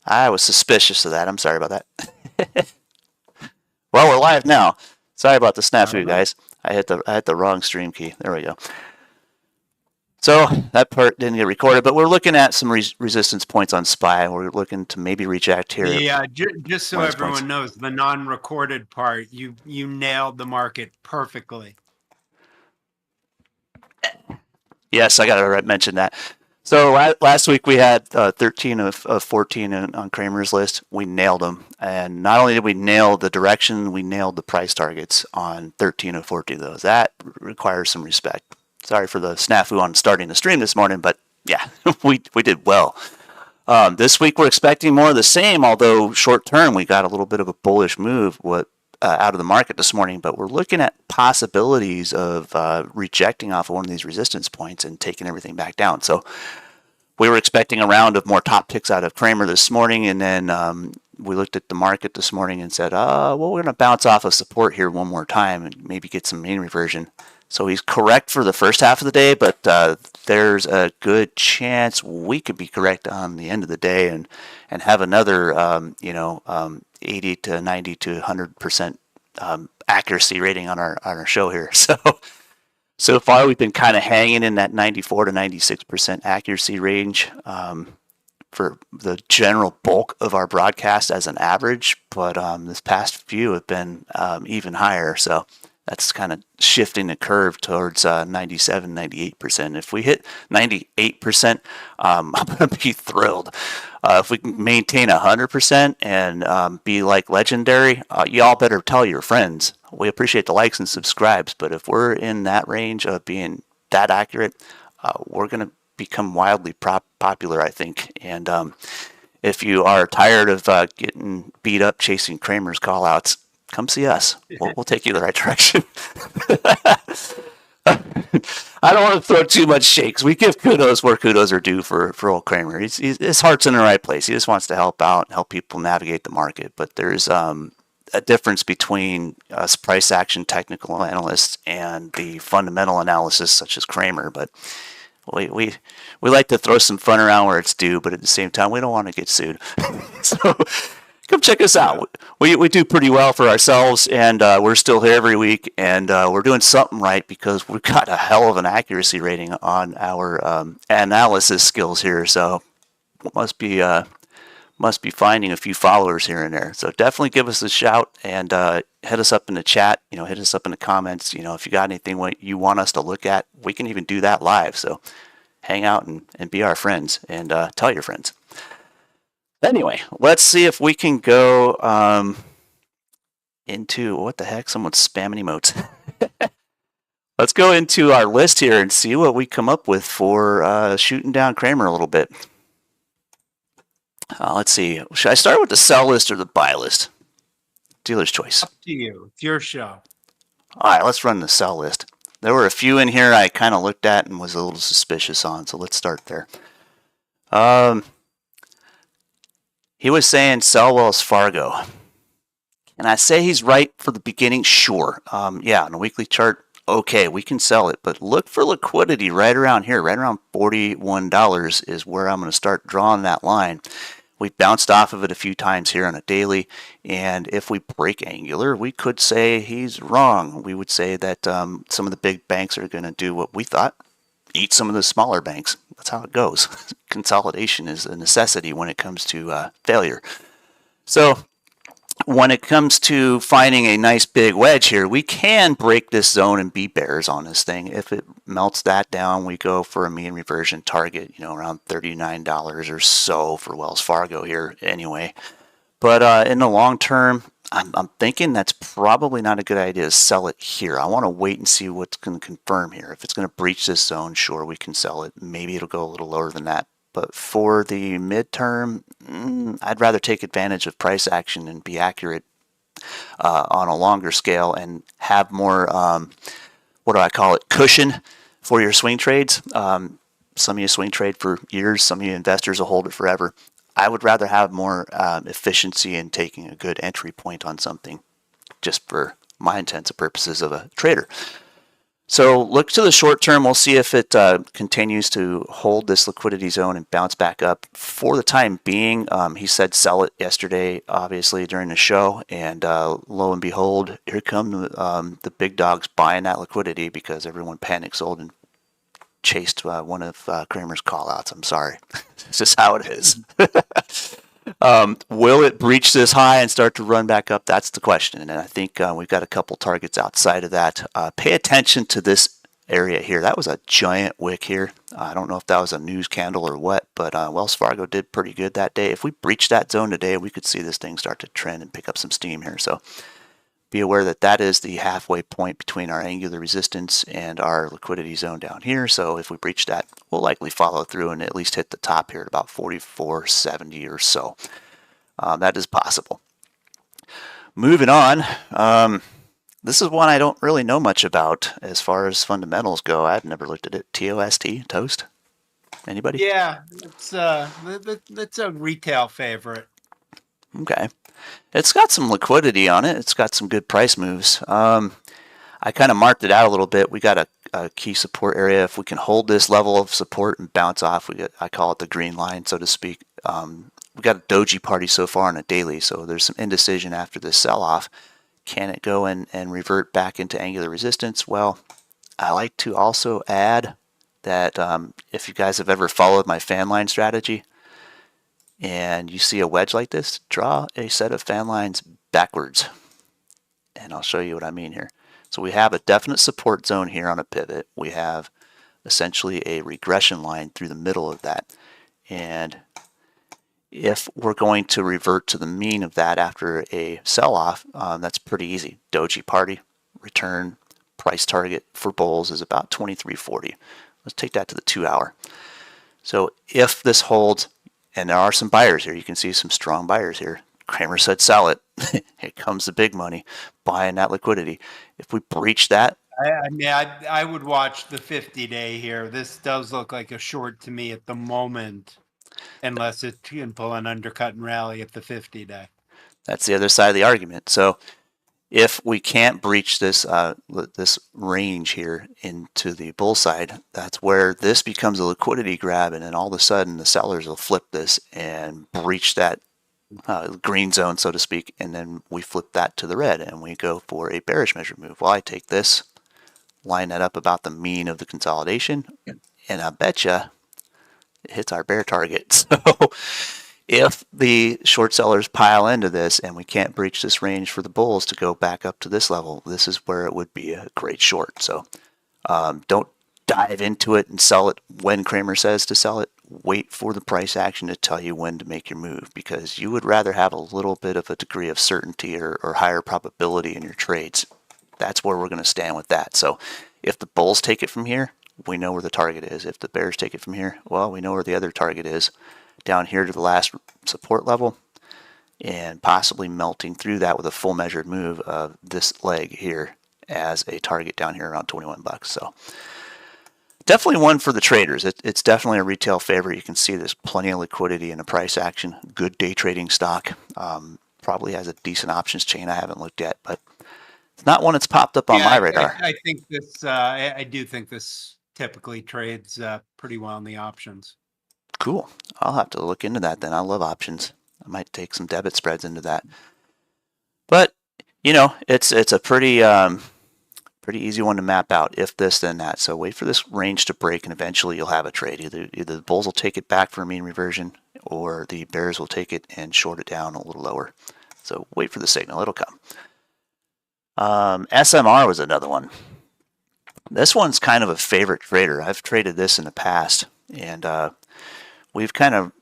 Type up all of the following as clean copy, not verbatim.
I was suspicious of that. I'm sorry about that. Well, we're live now. Sorry about the All snafu, right. guys. I hit the wrong stream key. There we go. So that part didn't get recorded, but we're looking at some resistance points on SPY. We're looking to maybe reject here at The just so one of these points. everyone knows, the non-recorded part, you nailed the market perfectly. Yes, I got to mention that. So last week we had 13 of 14 on Cramer's list. We nailed them. And not only did we nail the direction, we nailed the price targets on 13 of 14 of those. That requires some respect. Sorry for the snafu on starting the stream this morning, but yeah, we did well. This week we're expecting more of the same, although short term we got a little bit of a bullish move out of the market this morning, but we're looking at possibilities of rejecting off of one of these resistance points and taking everything back down. So we were expecting a round of more top picks out of Cramer this morning, and then we looked at the market this morning and said, well, we're going to bounce off of support here one more time and maybe get some mean reversion. So he's correct for the first half of the day, but there's a good chance we could be correct on the end of the day and have another 80 to 90 to 100% accuracy rating on our show here. So far we've been kind of hanging in that 94 to 96% accuracy range for the general bulk of our broadcast as an average, but this past few have been even higher. So that's kind of shifting the curve towards 97, 98%. If we hit 98%, I'm going to be thrilled. If we can maintain 100% and be like legendary, y'all better tell your friends. We appreciate the likes and subscribes, but if we're in that range of being that accurate, we're going to become wildly popular, I think. And if you are tired of getting beat up chasing Cramer's callouts, come see us. We'll take you the right direction. I don't want to throw too much shakes. We give kudos where kudos are due for old Cramer. His heart's in the right place. He just wants to help out and help people navigate the market. But there's a difference between us price action technical analysts and the fundamental analysis such as Cramer. But we like to throw some fun around where it's due, but at the same time, we don't want to get sued. So come check us out. We do pretty well for ourselves, and we're still here every week, and we're doing something right because we've got a hell of an accuracy rating on our analysis skills here. So must be finding a few followers here and there. So definitely give us a shout and hit us up in the chat. Hit us up in the comments. If you got anything you want us to look at, we can even do that live. So hang out and be our friends and tell your friends. Anyway, let's see if we can go into what the heck? Someone's spamming emotes. Let's go into our list here and see what we come up with for shooting down Cramer a little bit. Let's see. Should I start with the sell list or the buy list? Dealer's choice. Up to you. It's your show. All right, let's run the sell list. There were a few in here I kind of looked at and was a little suspicious on, so let's start there. He was saying sell Wells Fargo. And I say he's right for the beginning? Sure. Yeah, on a weekly chart, okay, we can sell it. But look for liquidity right around here. Right around $41 is where I'm going to start drawing that line. We've bounced off of it a few times here on a daily. And if we break angular, we could say he's wrong. We would say that some of the big banks are going to do what we thought. Eat some of the smaller banks. That's how it goes. Consolidation is a necessity when it comes to failure. So when it comes to finding a nice big wedge here, we can break this zone and be bears on this thing. If it melts that down, we go for a mean reversion target, around $39 or so for Wells Fargo here anyway. But in the long term, I'm thinking that's probably not a good idea to sell it here. I want to wait and see what's going to confirm here. If it's going to breach this zone, sure, we can sell it. Maybe it'll go a little lower than that. But for the midterm, I'd rather take advantage of price action and be accurate on a longer scale and have more, what do I call it, cushion for your swing trades. Some of you swing trade for years. Some of you investors will hold it forever. I would rather have more efficiency in taking a good entry point on something just for my intents and purposes of a trader. So look to the short term. We'll see if it continues to hold this liquidity zone and bounce back up. For the time being, he said sell it yesterday, obviously during the show, and lo and behold, here come the big dogs buying that liquidity because everyone panic sold and chased one of Cramer's callouts. I'm sorry, it's just how it is. Will it breach this high and start to run back up? That's the question. And I think we've got a couple targets outside of that. Pay attention to this area here. That was a giant wick here. I don't know if that was a news candle or what, but Wells Fargo did pretty good that day. If we breach that zone today, we could see this thing start to trend and pick up some steam here. So be aware that that is the halfway point between our angular resistance and our liquidity zone down here. So if we breach that, we'll likely follow through and at least hit the top here at about 44.70 or so. That is possible. Moving on, this is one I don't really know much about as far as fundamentals go. I've never looked at it. TOST, Toast? Anybody? Yeah, that's a retail favorite. Okay. It's got some liquidity on it. It's got some good price moves. I kind of marked it out a little bit. We got a key support area. If we can hold this level of support and bounce off, I call it the green line, so to speak. We got a doji party so far on a daily, so there's some indecision after this sell-off. Can it go and revert back into angular resistance? Well, I like to also add that if you guys have ever followed my fan line strategy, and you see a wedge like this, draw a set of fan lines backwards. And I'll show you what I mean here. So we have a definite support zone here on a pivot. We have essentially a regression line through the middle of that. And if we're going to revert to the mean of that after a sell-off, that's pretty easy. Doji party, return, price target for bulls is about 23.40. Let's take that to the 2 hour. So if this holds, and there are some buyers here. You can see some strong buyers here. Cramer said sell it. Here comes the big money, buying that liquidity. If we breach that, I would watch the 50-day here. This does look like a short to me at the moment, unless it can pull an undercut and rally at the 50-day. that's the other side of the argument. So if we can't breach this this range here into the bull side, that's where this becomes a liquidity grab, and then all of a sudden the sellers will flip this and breach that green zone, so to speak, and then we flip that to the red and we go for a bearish measure move. Well, I take this, line that up about the mean of the consolidation, and I betcha it hits our bear target. So if the short sellers pile into this and we can't breach this range for the bulls to go back up to this level, this is where it would be a great short. So don't dive into it and sell it when Cramer says to sell it. Wait for the price action to tell you when to make your move, because you would rather have a little bit of a degree of certainty or higher probability in your trades. That's where we're going to stand with that. So if the bulls take it from here, we know where the target is. If the bears take it from here, well, we know where the other target is, down here to the last support level, and possibly melting through that with a full measured move of this leg here as a target down here around 21 bucks. So definitely one for the traders. It's definitely a retail favorite. You can see there's plenty of liquidity in a price action. Good day trading stock. Probably has a decent options chain I haven't looked at, but it's not one that's popped up on my radar. I think this. I do think this typically trades pretty well in the options. Cool. I'll have to look into that then. I love options. I might take some debit spreads into that. But you know, it's a pretty easy one to map out. If this, then that. So wait for this range to break, and eventually you'll have a trade. Either the bulls will take it back for a mean reversion, or the bears will take it and short it down a little lower. So wait for the signal. It'll come. SMR was another one. This one's kind of a favorite trader. I've traded this in the past, and we've kind of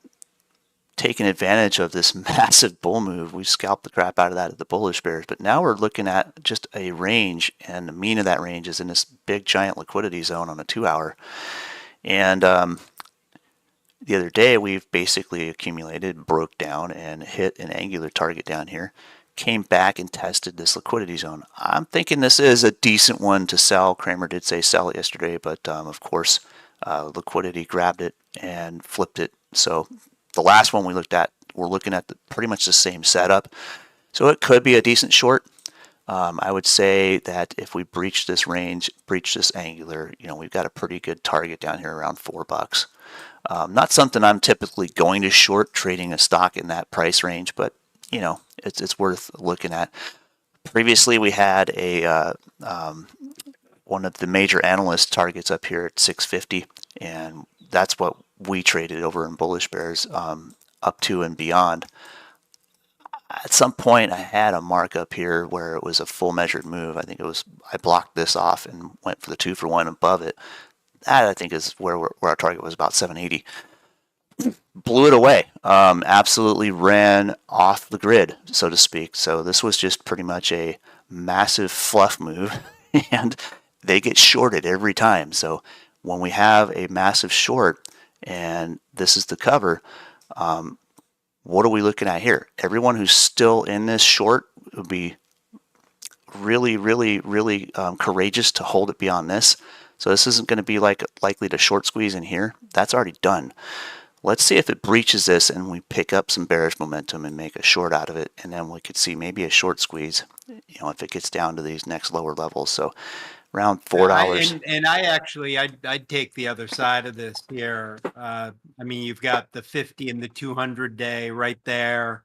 taken advantage of this massive bull move. We scalped the crap out of that at the bullish bears, but now we're looking at just a range, and the mean of that range is in this big giant liquidity zone on a 2 hour. And the other day we've basically accumulated, broke down, and hit an angular target down here, came back and tested this liquidity zone. I'm thinking this is a decent one to sell. Cramer did say sell it yesterday, but of course liquidity grabbed it and flipped it. So the last one we looked at, we're looking at pretty much the same setup. So it could be a decent short. I would say that if we breach this range, breach this angular, we've got a pretty good target down here around $4. Not something I'm typically going to short trading a stock in that price range, but it's worth looking at. Previously, we had one of the major analyst targets up here at 650, and that's what we traded over in Bullish Bears up to and beyond. At some point, I had a markup here where it was a full measured move. I think I blocked this off and went for the 2-for-1 above it. That I think is where our target was, about 780. Blew it away. Absolutely ran off the grid, so to speak. So this was just pretty much a massive fluff move, and they get shorted every time. So when we have a massive short and this is the cover, what are we looking at here? Everyone who's still in this short would be really, really, really courageous to hold it beyond this. So this isn't going to be likely to short squeeze in here. That's already done. Let's see if it breaches this and we pick up some bearish momentum and make a short out of it, and then we could see maybe a short squeeze, if it gets down to these next lower levels. So around $4. I'd take the other side of this here. You've got the 50 and the 200 day right there.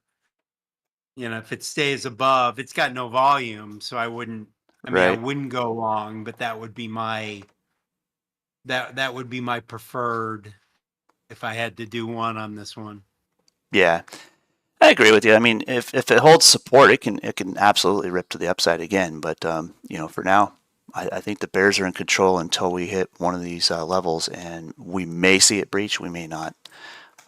If it stays above, it's got no volume, so I wouldn't go long, but that would be my preferred if I had to do one on this one. Yeah, I agree with you. If it holds support, it can absolutely rip to the upside again. But for now, I think the Bears are in control until we hit one of these levels, and we may see it breach, we may not.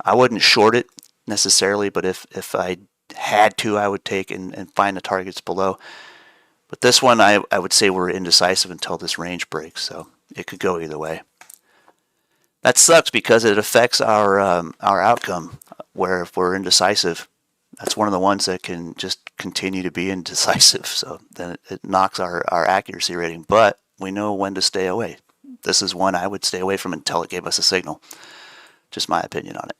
I wouldn't short it necessarily, but if I had to, I would take and find the targets below. But this one, I would say we're indecisive until this range breaks, so it could go either way. That sucks because it affects our outcome, where if we're indecisive, that's one of the ones that can just continue to be indecisive. So then it knocks our accuracy rating, but we know when to stay away. This is one I would stay away from until it gave us a signal. Just my opinion on it.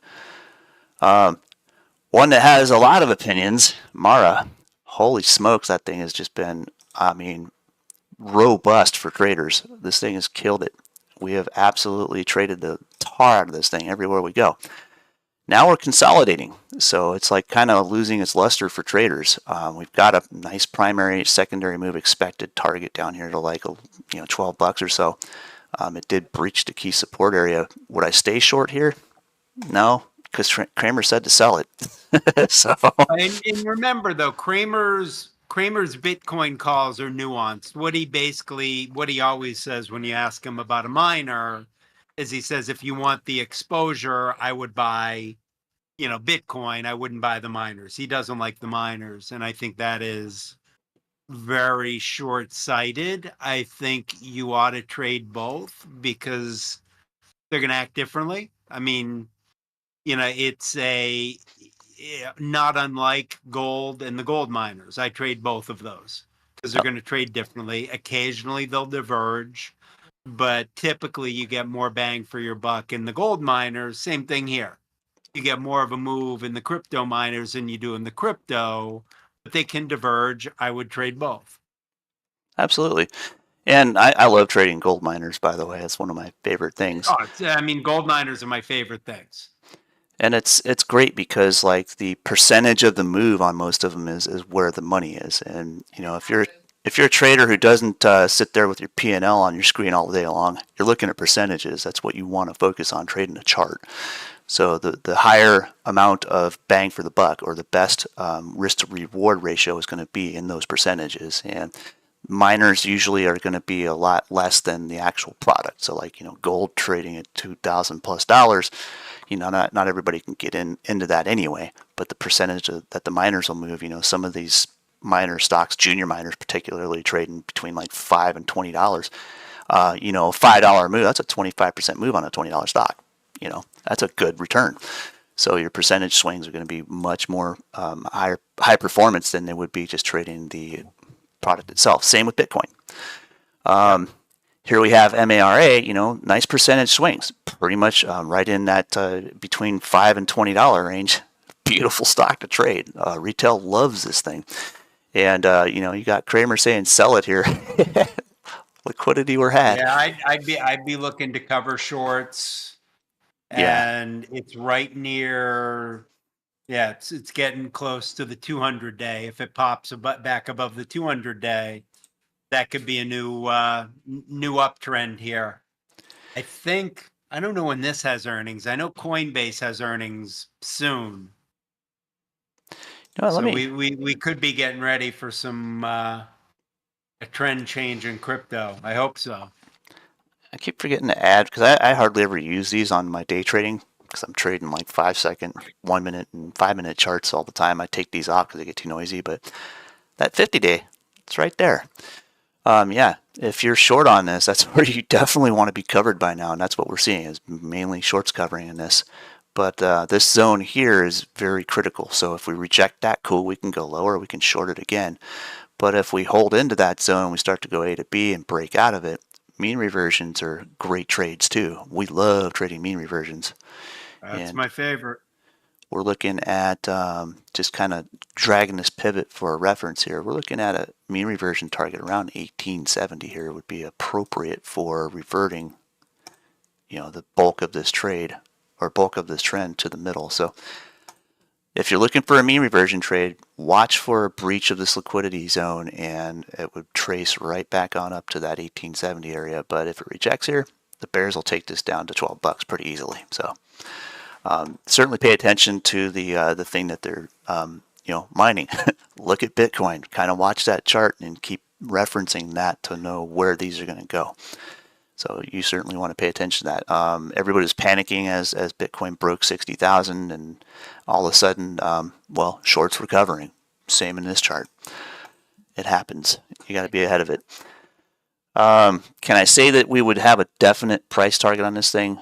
One that has a lot of opinions, Mara. Holy smokes, that thing has just been, robust for traders. This thing has killed it. We have absolutely traded the tar out of this thing everywhere we go. Now we're consolidating, so it's like kind of losing its luster for traders. We've got a nice primary, secondary move expected target down here to $12 or so. It did breach the key support area. Would I stay short here? No, because Cramer said to sell it. So and remember though, Cramer's Bitcoin calls are nuanced. What he always says when you ask him about a miner is he says, if you want the exposure, I would buy, Bitcoin. I wouldn't buy the miners. He doesn't like the miners. And I think that is very short-sighted. I think you ought to trade both because they're going to act differently. It's not unlike gold and the gold miners. I trade both of those because they're going to trade differently. Occasionally they'll diverge, but typically you get more bang for your buck in the gold miners. Same thing here. You get more of a move in the crypto miners than you do in the crypto, but they can diverge. I would trade both. Absolutely. And I love trading gold miners, by the way. It's one of my favorite things. Gold miners are my favorite things. And it's great because the percentage of the move on most of them is where the money is. And if you're a trader who doesn't sit there with your P&L on your screen all day long, you're looking at percentages. That's what you want to focus on trading a chart. So the higher amount of bang for the buck, or the best risk to reward ratio, is going to be in those percentages. And miners usually are going to be a lot less than the actual product. So gold trading at $2,000+, not everybody can get into that anyway, but the percentage that the miners will move, some of these miner stocks, junior miners particularly, trading between $5 and $20. $5 move, that's a 25% move on a $20 stock. That's a good return. So your percentage swings are going to be much more high performance than they would be just trading the product itself. Same with Bitcoin. Here we have MARA, nice percentage swings, pretty much right in that between $5 and $20 range. Beautiful stock to trade. Retail loves this thing. And you got Cramer saying sell it here. Liquidity we're had. Yeah, I'd be looking to cover shorts, Yeah. and it's right near. Yeah, it's getting close to the 200 day. If it pops back above the 200 day, that could be a new uptrend here. I don't know when this has earnings. I know Coinbase has earnings soon. Let So me. we could be getting ready for some a trend change in crypto. I hope so. I keep forgetting to add because I hardly ever use these on my day trading because I'm trading like 5 second, 1 minute, and 5 minute charts all the time. I take these off because they get too noisy. But that 50 day, it's right there. Yeah, if you're short on this, that's where you definitely want to be covered by now, and that's what we're seeing is mainly shorts covering in this. But this zone here is very critical. So if we reject that, cool, we can go lower, we can short it again. But if we hold into that zone, we start to go A to B and break out of it. Mean reversions are great trades too. We love trading mean reversions, That's and my favorite. we're looking at just kind of dragging this pivot for a reference here. We're looking at a mean reversion target around 1870 here would be appropriate for reverting, the bulk of this trade or bulk of this trend to the middle. So if you're looking for a mean reversion trade, watch for a breach of this liquidity zone and it would trace right back on up to that 1870 area. But if it rejects here, the bears will take this down to $12 pretty easily. So certainly pay attention to the thing that they're mining. Look at Bitcoin, kind of watch that chart and keep referencing that to know where these are going to go. So you certainly want to pay attention to that. Everybody was panicking as Bitcoin broke 60,000, and all of a sudden, shorts were covering. Same in this chart. It happens. You got to be ahead of it. Can I say that we would have a definite price target on this thing?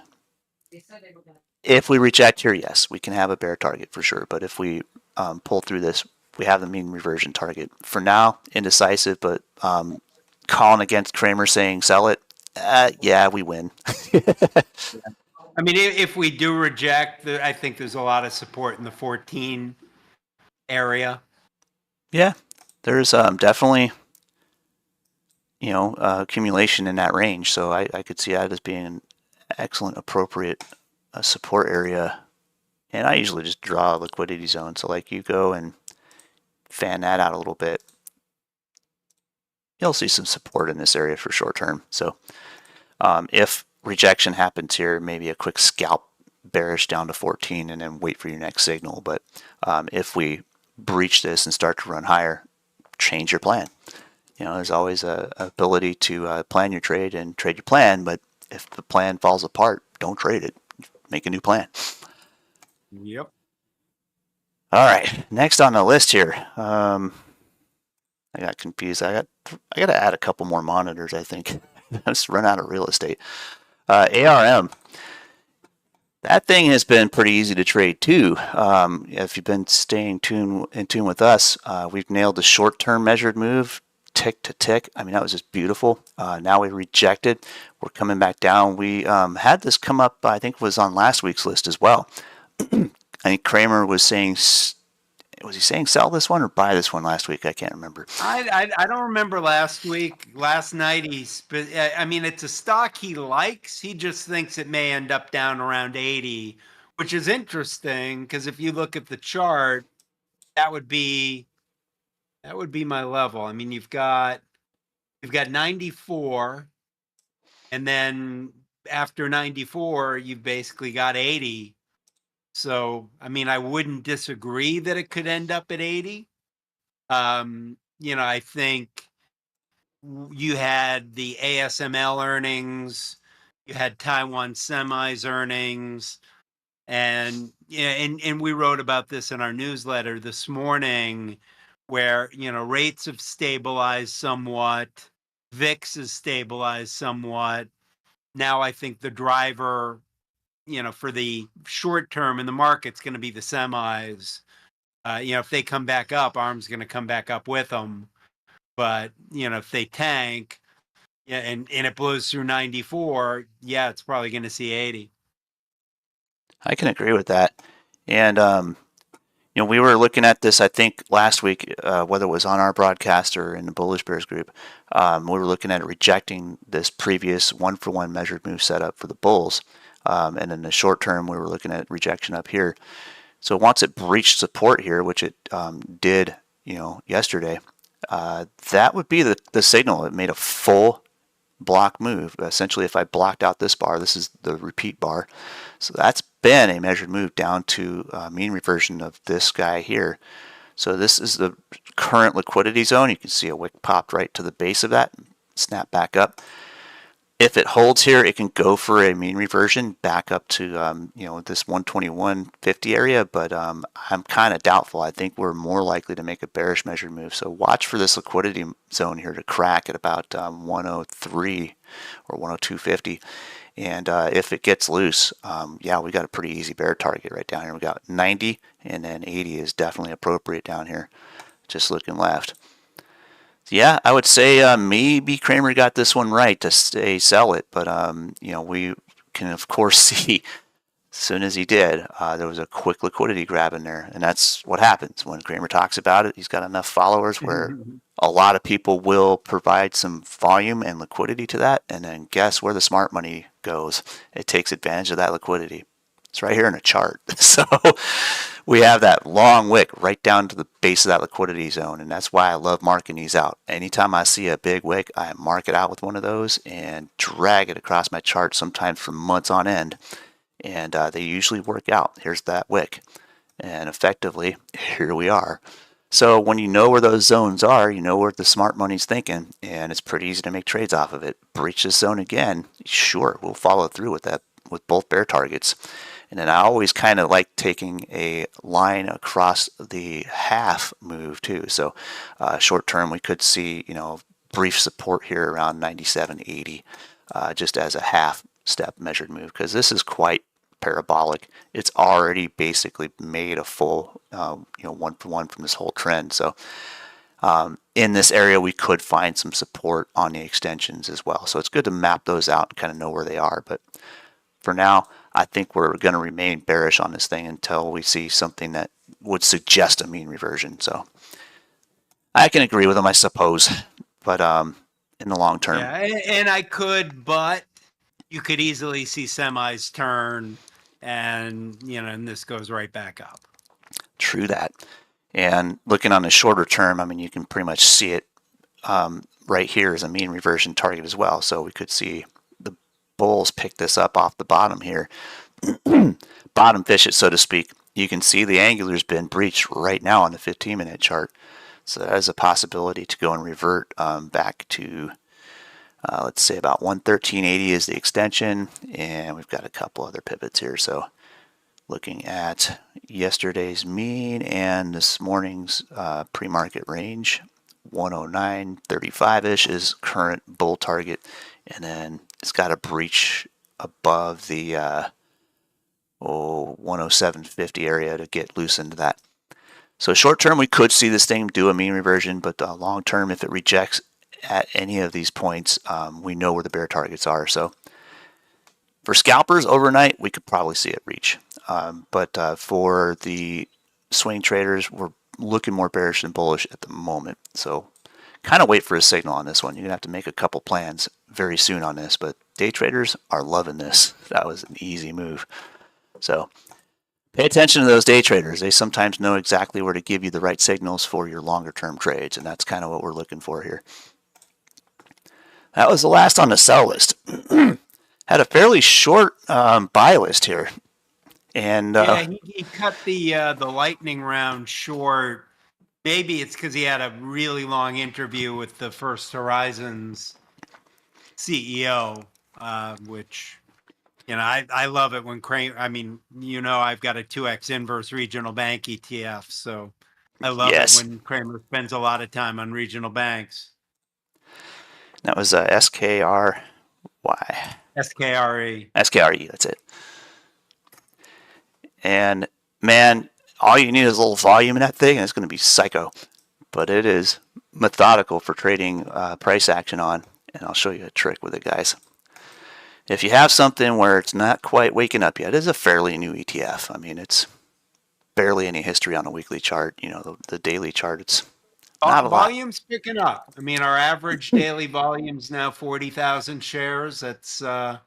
If we reject here, yes, we can have a bear target for sure. But if we pull through this, we have the mean reversion target. For now, indecisive, but calling against Cramer saying sell it, yeah, we win. I mean, if we do reject, I think there's a lot of support in the 14 area. Yeah, there's definitely accumulation in that range. So I could see that as being an excellent, appropriate support area. And I usually just draw a liquidity zone. So like you go and fan that out a little bit, you'll see some support in this area for short term. So if rejection happens here, maybe a quick scalp bearish down to 14 and then wait for your next signal. But if we breach this and start to run higher, change your plan. There's always a ability to plan your trade and trade your plan, but if the plan falls apart, don't trade it. Make a new plan. Yep. All right, next on the list here. I got confused. I got to add a couple more monitors. I think I just run out of real estate. ARM. That thing has been pretty easy to trade too. If you've been staying in tune with us, we've nailed the short-term measured move, tick to tick. I mean, that was just beautiful. Now we rejected. We're coming back down. We had this come up, I think it was on last week's list as well. I think Cramer was saying, was he saying sell this one or buy this one last week? I can't remember. I don't remember last week. Last night I mean, it's a stock he likes. He just thinks it may end up down around 80, which is interesting because if you look at the chart, that would be my level. I mean, you've got 94, and then after 94, you've basically got 80. So, I mean, I wouldn't disagree that it could end up at 80. I think you had the ASML earnings, you had Taiwan Semi's earnings, and and we wrote about this in our newsletter this morning, where rates have stabilized somewhat, VIX has stabilized somewhat. Now I think the driver, for the short term in the market's going to be the semis. If they come back up, ARM's going to come back up with them. But if they tank, yeah, and it blows through 94, yeah, it's probably going to see 80. I can agree with that. And we were looking at this, I think, last week, whether it was on our broadcast or in the Bullish Bears group. We were looking at it rejecting this previous one-for-one measured move setup for the Bulls. And in the short term, we were looking at rejection up here. So once it breached support here, which it did, yesterday, that would be the signal. It made a full block move. Essentially, if I blocked out this bar, this is the repeat bar. So that's been a measured move down to mean reversion of this guy here. So this is the current liquidity zone. You can see a wick popped right to the base of that, snap back up. If it holds here, it can go for a mean reversion back up to this 121.50 area, but I'm kind of doubtful. I think we're more likely to make a bearish measured move. So watch for this liquidity zone here to crack at about 103 or 102.50. And if it gets loose, yeah, we got a pretty easy bear target right down here. We got 90, and then 80 is definitely appropriate down here. Just looking left. Yeah, I would say maybe Cramer got this one right to say sell it, but we can of course see as soon as he did, there was a quick liquidity grab in there, and that's what happens when Cramer talks about it. He's got enough followers where a lot of people will provide some volume and liquidity to that, and then guess where the smart money goes? It takes advantage of that liquidity. It's right here in a chart. So we have that long wick right down to the base of that liquidity zone, and that's why I love marking these out. Anytime I see a big wick, I mark it out with one of those and drag it across my chart, sometimes for months on end, and they usually work out. Here's that wick, and effectively, here we are. So when you know where those zones are, you know where the smart money's thinking, and it's pretty easy to make trades off of it. Breach this zone again, sure, we'll follow through with that, with both bear targets. And then I always kind of like taking a line across the half move too. So short term, we could see, brief support here around 97.80 just as a half step measured move, because this is quite parabolic. It's already basically made a full, one for one from this whole trend. So in this area, we could find some support on the extensions as well. So it's good to map those out and kind of know where they are. But for now, I think we're going to remain bearish on this thing until we see something that would suggest a mean reversion. So I can agree with him, I suppose, but in the long term. Yeah, and I could, but you could easily see semis turn, and and this goes right back up. True that. And looking on the shorter term, I mean, you can pretty much see it right here as a mean reversion target as well. So we could see the bulls pick this up off the bottom here, bottom fish it, so to speak. You can see the angular's been breached right now on the 15-minute chart. So that is a possibility to go and revert back to, let's say about 113.80 is the extension, and we've got a couple other pivots here. So looking at yesterday's mean and this morning's pre-market range, 109.35-ish is current bull target, and then it's got a breach above the 107.50 area to get loose into that. So short term, we could see this thing do a mean reversion, but long term, if it rejects at any of these points, we know where the bear targets are. So for scalpers overnight, we could probably see it reach. But for the swing traders, we're looking more bearish than bullish at the moment. So kind of wait for a signal on this one. You're going to have to make a couple plans very soon on this, but day traders are loving this. That was an easy move. So pay attention to those day traders. They sometimes know exactly where to give you the right signals for your longer term trades, and that's kind of what we're looking for here. That was the last on the sell list. Had a fairly short buy list here. And yeah, he cut the lightning round short. Maybe it's because he had a really long interview with the First Horizons CEO, which, I love it when Cramer, I've got a 2x inverse regional bank ETF, so I love it when Cramer spends a lot of time on regional banks. That was SKRY. SKRE. SKRE, that's it. And man, all you need is a little volume in that thing, and it's going to be psycho. But it is methodical for trading price action on, and I'll show you a trick with it, guys. If you have something where it's not quite waking up yet, it is a fairly new ETF. I mean, it's barely any history on a weekly chart. The daily chart, it's not a lot. Volume's picking up. I mean, our average daily volume's now 40,000 shares. That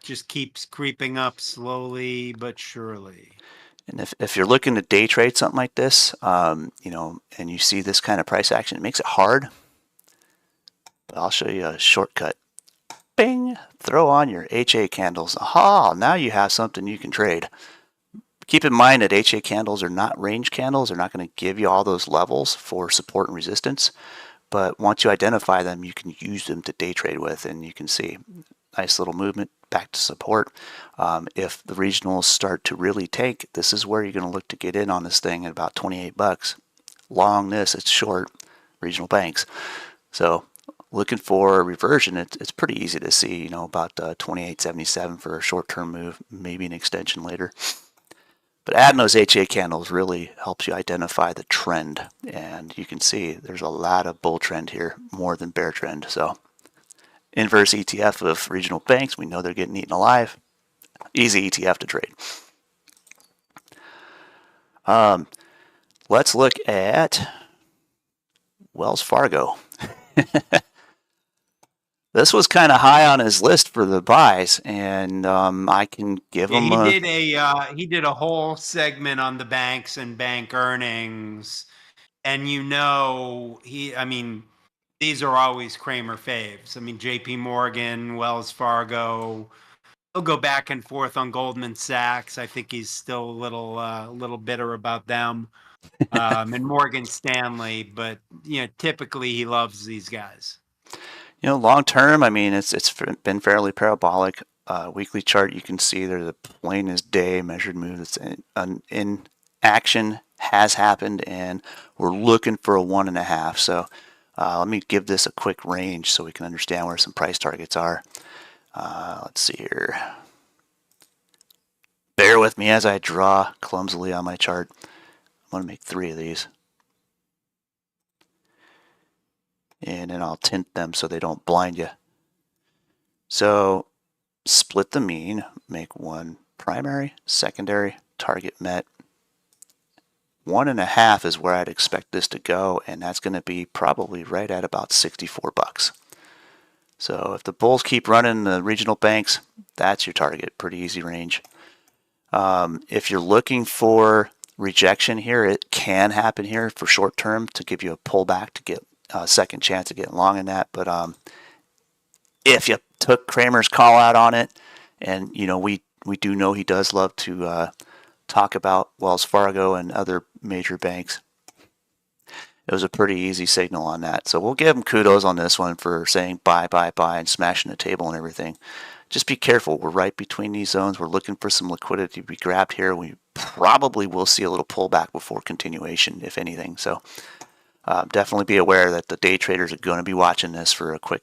just keeps creeping up slowly but surely. And if you're looking to day trade something like this, and you see this kind of price action, it makes it hard. But I'll show you a shortcut. Bing! Throw on your HA candles. Aha! Now you have something you can trade. Keep in mind that HA candles are not range candles. They're not going to give you all those levels for support and resistance. But once you identify them, you can use them to day trade with, and you can see nice little movement back to support. If the regionals start to really tank, this is where you're going to look to get in on this thing at about 28 bucks. Long this, it's short regional banks. So looking for a reversion, it's pretty easy to see, about 28.77 for a short-term move, maybe an extension later. But adding those HA candles really helps you identify the trend. And you can see there's a lot of bull trend here, more than bear trend. So inverse ETF of regional banks, we know they're getting eaten alive. Easy ETF to trade. Let's look at Wells Fargo. This was kind of high on his list for the buys, and I can give him. He did a whole segment on the banks and bank earnings, and these are always Cramer faves. I mean, J.P. Morgan, Wells Fargo. He'll go back and forth on Goldman Sachs. I think he's still a little bitter about them, and Morgan Stanley. But typically he loves these guys. Long term, I mean, it's been fairly parabolic. Weekly chart, you can see there's a plain as day measured move that's in action, has happened, and we're looking for a 1.5. So let me give this a quick range so we can understand where some price targets are. Let's see here. Bear with me as I draw clumsily on my chart. I'm going to make 3 of these. And then I'll tint them so they don't blind you. So split the mean, make one primary, secondary, target met. 1.5 is where I'd expect this to go, and that's going to be probably right at about 64 bucks. So if the bulls keep running the regional banks, that's your target. Pretty easy range. If you're looking for rejection here, it can happen here for short term to give you a pullback to get a second chance of getting long in that. But if you took Cramer's call out on it, and we do know he does love to talk about Wells Fargo and other major banks, it was a pretty easy signal on that. So we'll give him kudos on this one for saying buy, buy, buy, and smashing the table and everything. Just be careful. We're right between these zones. We're looking for some liquidity to be grabbed here. We probably will see a little pullback before continuation, if anything. So definitely be aware that the day traders are going to be watching this for a quick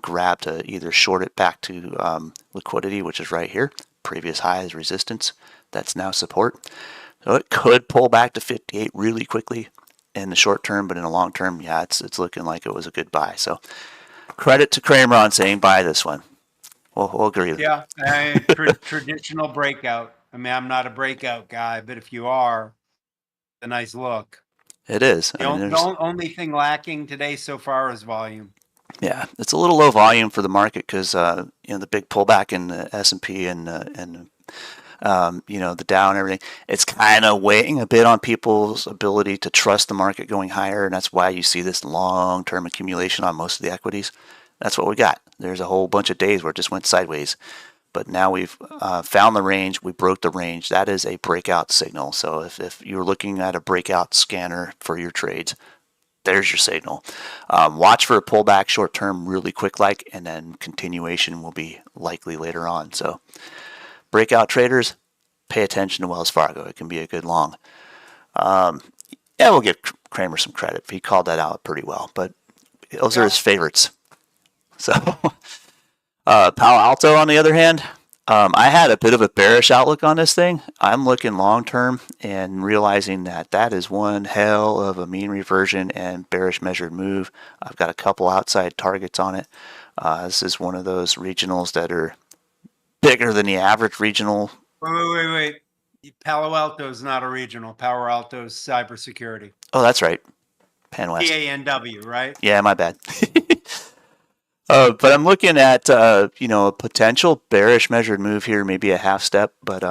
grab to either short it back to liquidity, which is right here. Previous high is resistance. That's now support. So it could pull back to 58 really quickly in the short term, but in the long term, yeah, it's looking like it was a good buy. So credit to Cramer on saying buy this one. We'll agree with Yeah, traditional breakout. I mean, I'm not a breakout guy, but if you are, it's a nice look. It is. The only thing lacking today so far is volume. Yeah, it's a little low volume for the market because the big pullback in the S&P and the Dow and everything. It's kind of weighing a bit on people's ability to trust the market going higher, and that's why you see this long-term accumulation on most of the equities. That's what we got. There's a whole bunch of days where it just went sideways. But now we've found the range. We broke the range. That is a breakout signal. So if you're looking at a breakout scanner for your trades, there's your signal. Watch for a pullback short term really quick and then continuation will be likely later on. So breakout traders, pay attention to Wells Fargo. It can be a good long. We'll give Cramer some credit. He called that out pretty well. But those are his favorites. So Palo Alto, on the other hand, I had a bit of a bearish outlook on this thing. I'm looking long term and realizing that is one hell of a mean reversion and bearish measured move. I've got a couple outside targets on it. This is one of those regionals that are bigger than the average regional. Wait. Palo Alto is not a regional. Palo Alto is cybersecurity. Oh, that's right. Pan West. PANW, right? Yeah, my bad. But I'm looking at a potential bearish measured move here, maybe a half step. But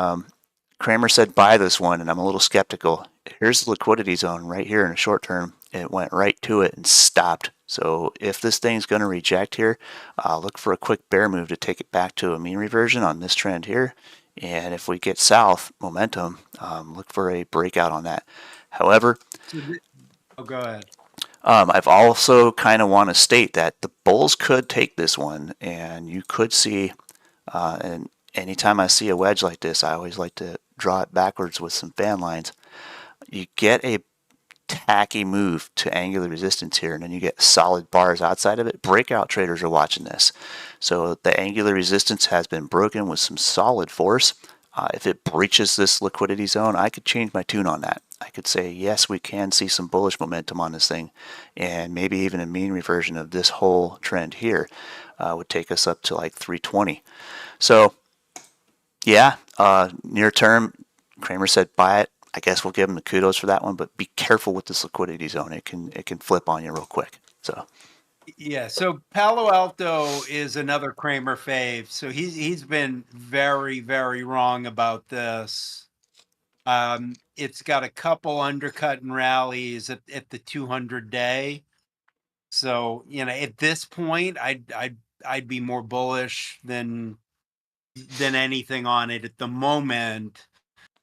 Cramer said buy this one, and I'm a little skeptical. Here's the liquidity zone right here in the short term. It went right to it and stopped. So if this thing's going to reject here, look for a quick bear move to take it back to a mean reversion on this trend here. And if we get south momentum, look for a breakout on that. However, So oh, go ahead. I've also kind of want to state that the Bulls could take this one, and you could see, and anytime I see a wedge like this, I always like to draw it backwards with some fan lines. You get a tacky move to angular resistance here, and then you get solid bars outside of it. Breakout traders are watching this. So the angular resistance has been broken with some solid force. If it breaches this liquidity zone, I could change my tune on that. I could say, yes, we can see some bullish momentum on this thing, and maybe even a mean reversion of this whole trend here would take us up to like 320. So, yeah, near term, Cramer said buy it. I guess we'll give him the kudos for that one, but be careful with this liquidity zone. It can flip on you real quick. So Yeah, so Palo Alto is another Cramer fave. So he's been very, very wrong about this. It's got a couple undercut and rallies at the 200 day. So, at this point, I'd be more bullish than anything on it at the moment.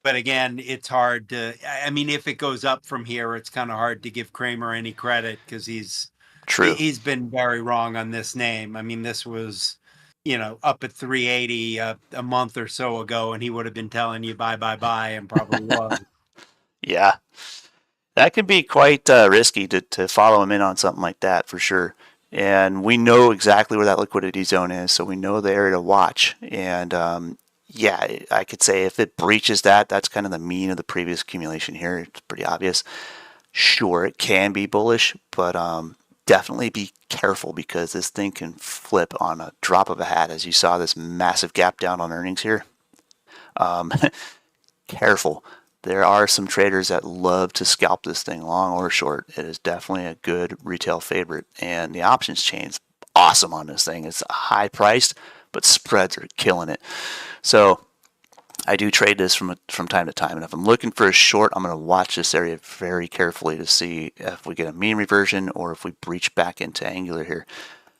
But again, it's hard to. I mean, if it goes up from here, it's kind of hard to give Cramer any credit because true. he's been very wrong on this name. I mean, this was up at 380 a month or so ago, and he would have been telling you buy, buy, buy, and probably was. Yeah, that can be quite risky to follow him in on something like that for sure. And we know exactly where that liquidity zone is, so we know the area to watch. And yeah, I could say if it breaches that, that's kind of the mean of the previous accumulation here. It's pretty obvious. Sure, it can be bullish, but definitely be careful because this thing can flip on a drop of a hat. As you saw this massive gap down on earnings here. Um, Careful. There are some traders that love to scalp this thing long or short. It is definitely a good retail favorite. And the options chain is awesome on this thing. It's high priced, but spreads are killing it. So I do trade this from time to time. And if I'm looking for a short, I'm going to watch this area very carefully to see if we get a mean reversion or if we breach back into angular here.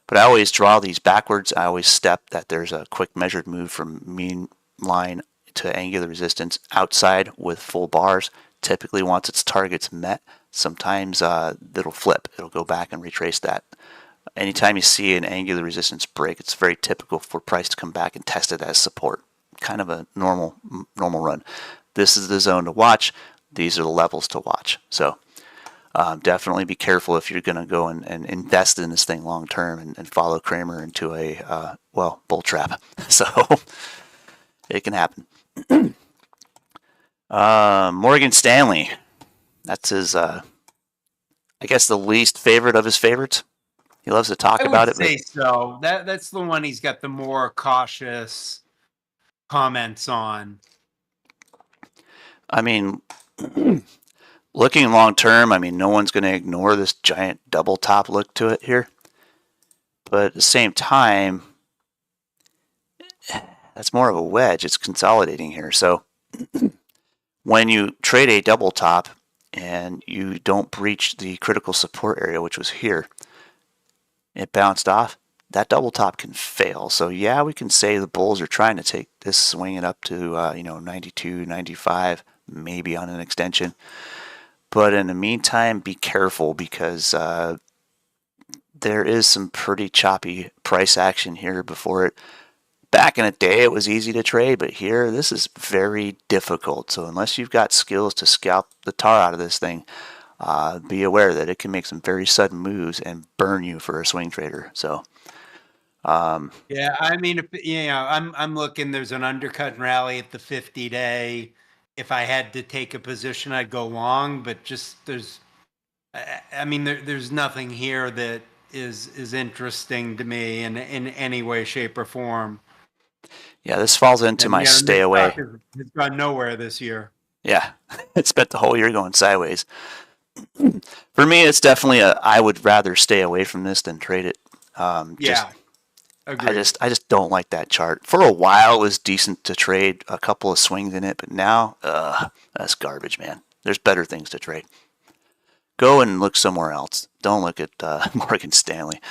But I always draw these backwards. I always step that there's a quick measured move from mean line to angular resistance outside with full bars. Typically, once its target's met, sometimes it'll flip. It'll go back and retrace that. Anytime you see an angular resistance break, it's very typical for price to come back and test it as support. Kind of a normal run. This is the zone to watch. These are the levels to watch. So definitely be careful if you're going to go and invest in this thing long term and follow Cramer into a bull trap. So it can happen. Morgan Stanley. That's his, I guess, the least favorite of his favorites. He loves to talk I about would it, but say so. That's the one he's got the more cautious comments on. I mean, looking long term, I mean, no one's going to ignore this giant double top look to it here. But at the same time, that's more of a wedge. It's consolidating here. So when you trade a double top and you don't breach the critical support area, which was here, it bounced off, that double top can fail. So yeah, we can say the bulls are trying to take this, swing it up to 92, 95, maybe on an extension. But in the meantime, be careful because there is some pretty choppy price action here before it. Back in the day, it was easy to trade, but here, this is very difficult. So unless you've got skills to scalp the tar out of this thing, be aware that it can make some very sudden moves and burn you for a swing trader. So, Yeah, I mean, I'm looking. There's an undercut and rally at the 50 day. If I had to take a position, I'd go long. But just I mean, there's nothing here that is interesting to me in any way, shape, or form. Yeah, this falls into And my yeah, stay this stock away. has gone nowhere this year. Yeah, it spent the whole year going sideways. For me, it's definitely I would rather stay away from this than trade it. Just Yeah, agreed. I just don't like that chart. For a while, it was decent to trade, a couple of swings in it, but now, that's garbage, man. There's better things to trade. Go and look somewhere else. Don't look at Morgan Stanley.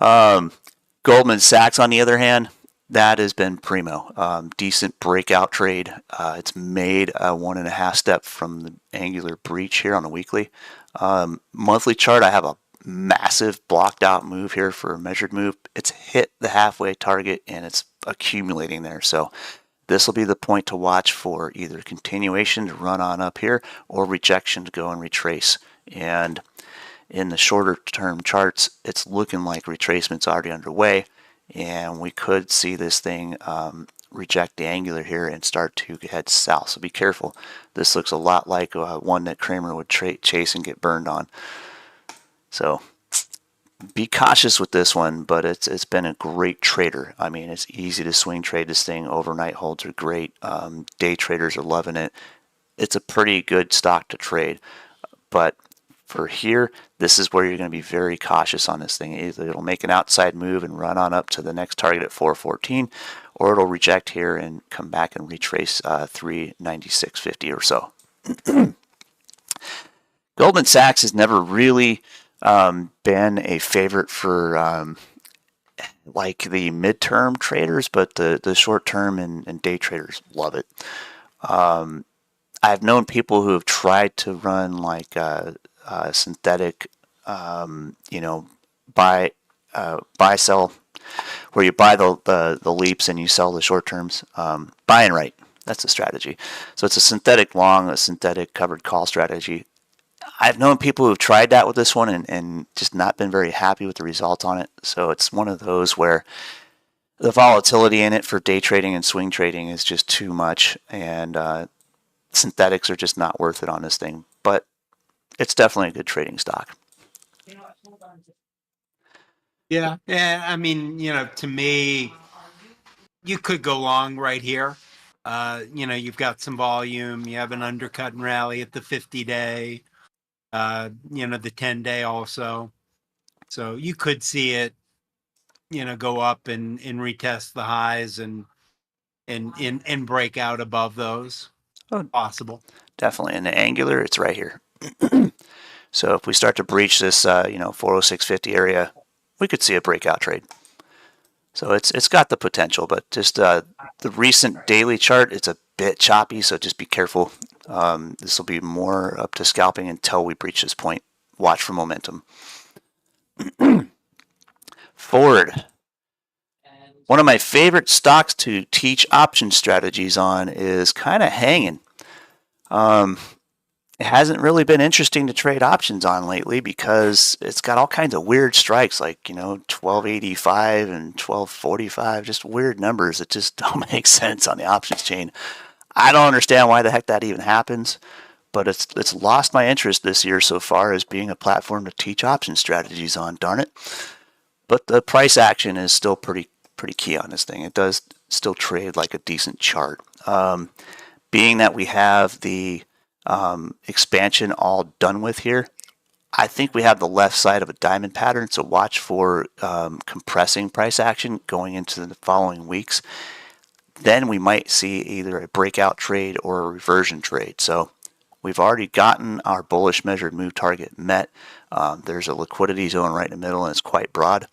Goldman Sachs, on the other hand, that has been primo. Decent breakout trade. It's made a 1.5 step from the angular breach here on the weekly. Monthly chart, I have a massive blocked out move here for a measured move. It's hit the halfway target and it's accumulating there. So this will be the point to watch for either continuation to run on up here or rejection to go and retrace. And in the shorter term charts, it's looking like retracement's already underway, and we could see this thing reject the angular here and start to head south. So be careful. This looks a lot like one that Cramer would chase and get burned on. So be cautious with this one, but it's been a great trader. I mean, it's easy to swing trade this thing. Overnight holds are great. Day traders are loving it. It's a pretty good stock to trade, but for here, this is where you're going to be very cautious on this thing. Either it'll make an outside move and run on up to the next target at 414, or it'll reject here and come back and retrace 396.50 or so. Goldman Sachs has never really been a favorite for like the midterm traders, but the short term and day traders love it. I've known people who have tried to run like synthetic, buy sell, where you buy the leaps and you sell the short terms. Buy and write. That's the strategy. So it's a synthetic long, a synthetic covered call strategy. I've known people who've tried that with this one and just not been very happy with the results on it. So it's one of those where the volatility in it for day trading and swing trading is just too much, and synthetics are just not worth it on this thing. But it's definitely a good trading stock. Yeah. Yeah. I mean, to me, you could go long right here. You've got some volume. You have an undercut and rally at the 50-day, the 10-day also. So you could see it, go up and retest the highs and break out above those. Oh, Possible. definitely. In the angular, it's right here. So if we start to breach this, 406.50 area, we could see a breakout trade. So it's got the potential, but just the recent daily chart, it's a bit choppy, so just be careful. This will be more up to scalping until we breach this point. Watch for momentum. Ford. One of my favorite stocks to teach option strategies on is kind of hanging. It hasn't really been interesting to trade options on lately because it's got all kinds of weird strikes, like 1285 and 1245, just weird numbers that just don't make sense on the options chain. I don't understand why the heck that even happens, but it's lost my interest this year so far as being a platform to teach option strategies on. Darn it! But the price action is still pretty key on this thing. It does still trade like a decent chart. Being that we have the expansion all done with here, I think we have the left side of a diamond pattern, so watch for compressing price action going into the following weeks. Then we might see either a breakout trade or a reversion trade. So we've already gotten our bullish measured move target met. There's a liquidity zone right in the middle and it's quite broad.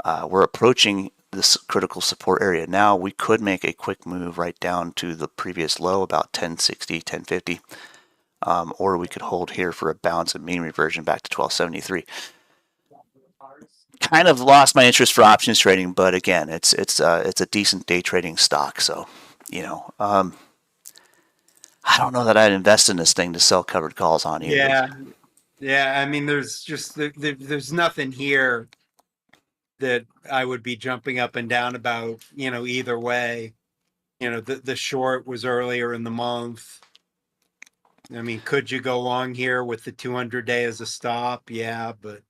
We're approaching this critical support area now. We could make a quick move right down to the previous low, about 1060, 1050. Or we could hold here for a bounce and mean reversion back to 1273. Kind of lost my interest for options trading, but again, it's a decent day trading stock. So, I don't know that I'd invest in this thing to sell covered calls on either. Yeah. I mean, there's nothing here that I would be jumping up and down about, either way. The short was earlier in the month. I mean, could you go long here with the 200-day as a stop? Yeah, but